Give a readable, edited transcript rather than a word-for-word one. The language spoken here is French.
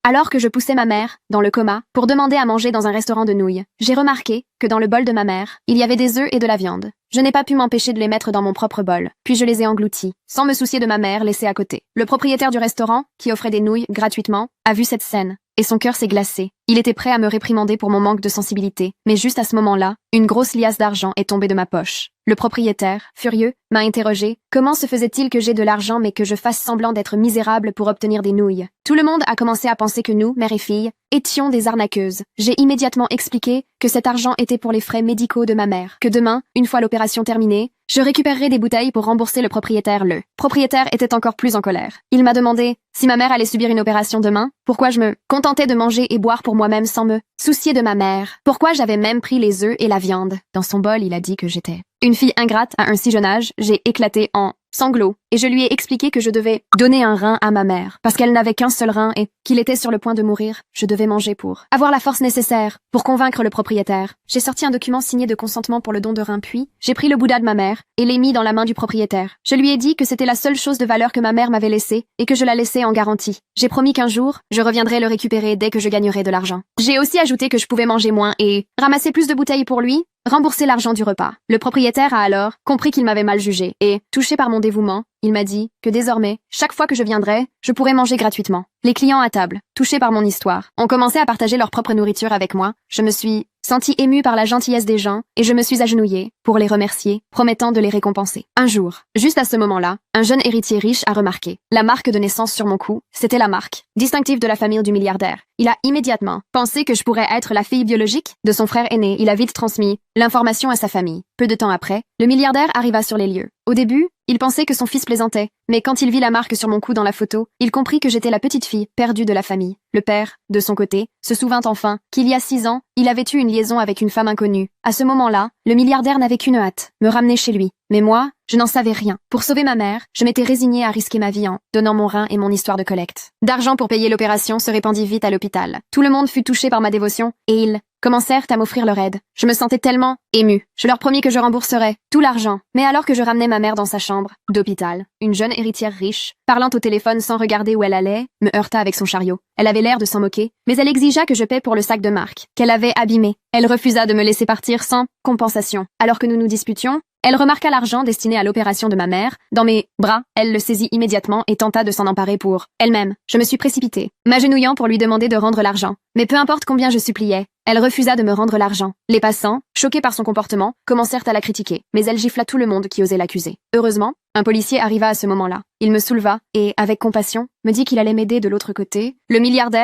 Alors que je poussais ma mère, dans le coma, pour demander à manger dans un restaurant de nouilles, j'ai remarqué que dans le bol de ma mère, il y avait des œufs et de la viande. Je n'ai pas pu m'empêcher de les mettre dans mon propre bol, puis je les ai engloutis, sans me soucier de ma mère laissée à côté. Le propriétaire du restaurant, qui offrait des nouilles gratuitement, a vu cette scène, et son cœur s'est glacé. Il était prêt à me réprimander pour mon manque de sensibilité, mais juste à ce moment-là, une grosse liasse d'argent est tombée de ma poche. Le propriétaire, furieux, m'a interrogé. Comment se faisait-il que j'ai de l'argent mais que je fasse semblant d'être misérable pour obtenir des nouilles? Tout le monde a commencé à penser que nous, mère et fille, étions des arnaqueuses. J'ai immédiatement expliqué que cet argent était pour les frais médicaux de ma mère, que demain, une fois l'opération terminée, je récupérerai des bouteilles pour rembourser le propriétaire. Le propriétaire était encore plus en colère. Il m'a demandé si ma mère allait subir une opération demain, pourquoi je me contentais de manger et boire pour moi-même sans me soucier de ma mère, pourquoi j'avais même pris les œufs et la viande. Dans son bol, il a dit que j'étais une fille ingrate à un si jeune âge. J'ai éclaté en sanglots et je lui ai expliqué que je devais donner un rein à ma mère parce qu'elle n'avait qu'un seul rein et qu'il était sur le point de mourir. Je devais manger pour avoir la force nécessaire pour convaincre le propriétaire. J'ai sorti un document signé de consentement pour le don de rein, puis j'ai pris le Bouddha de ma mère et l'ai mis dans la main du propriétaire. Je lui ai dit que c'était la seule chose de valeur que ma mère m'avait laissée et que je la laissais en garantie. J'ai promis qu'un jour, je reviendrai le récupérer dès que je gagnerai de l'argent. J'ai aussi ajouté que je pouvais manger moins et ramasser plus de bouteilles pour lui, rembourser l'argent du repas. Le propriétaire a alors compris qu'il m'avait mal jugé et, touché par mon dévouement, il m'a dit que désormais, chaque fois que je viendrais, je pourrais manger gratuitement. Les clients à table, touchés par mon histoire, ont commencé à partager leur propre nourriture avec moi. Je me suis sentie émue par la gentillesse des gens et je me suis agenouillée pour les remercier, promettant de les récompenser. Un jour, juste à ce moment-là, un jeune héritier riche a remarqué. La marque de naissance sur mon cou, c'était la marque distinctive de la famille du milliardaire. Il a immédiatement pensé que je pourrais être la fille biologique de son frère aîné. Il a vite transmis l'information à sa famille. Peu de temps après, le milliardaire arriva sur les lieux. Au début, il pensait que son fils plaisantait, mais quand il vit la marque sur mon cou dans la photo, il comprit que j'étais la petite fille perdue de la famille. Le père, de son côté, se souvint enfin qu'il y a 6 ans, il avait eu une liaison avec une femme inconnue. À ce moment-là, le milliardaire n'avait qu'une hâte, me ramener chez lui. Mais moi, je n'en savais rien. Pour sauver ma mère, je m'étais résignée à risquer ma vie en donnant mon rein et mon histoire de collecte. D'argent pour payer l'opération se répandit vite à l'hôpital. Tout le monde fut touché par ma dévotion et ils commencèrent à m'offrir leur aide. Je me sentais tellement émue. Je leur promis que je rembourserais tout l'argent. Mais alors que je ramenais ma mère dans sa chambre d'hôpital, une jeune héritière riche, parlant au téléphone sans regarder où elle allait, me heurta avec son chariot. Elle avait l'air de s'en moquer, mais elle exigea que je paie pour le sac de marque qu'elle avait abîmé. Elle refusa de me laisser partir sans compensation. Alors que nous nous disputions, elle remarqua l'argent destiné à l'opération de ma mère dans mes bras. Elle le saisit immédiatement et tenta de s'en emparer pour elle-même. Je me suis précipitée, m'agenouillant pour lui demander de rendre l'argent. Mais peu importe combien je suppliais, elle refusa de me rendre l'argent. Les passants, choqués par son comportement, commencèrent à la critiquer, mais elle gifla tout le monde qui osait l'accuser. Heureusement, un policier arriva à ce moment-là. Il me souleva et, avec compassion, me dit qu'il allait m'aider de l'autre côté. Le milliardaire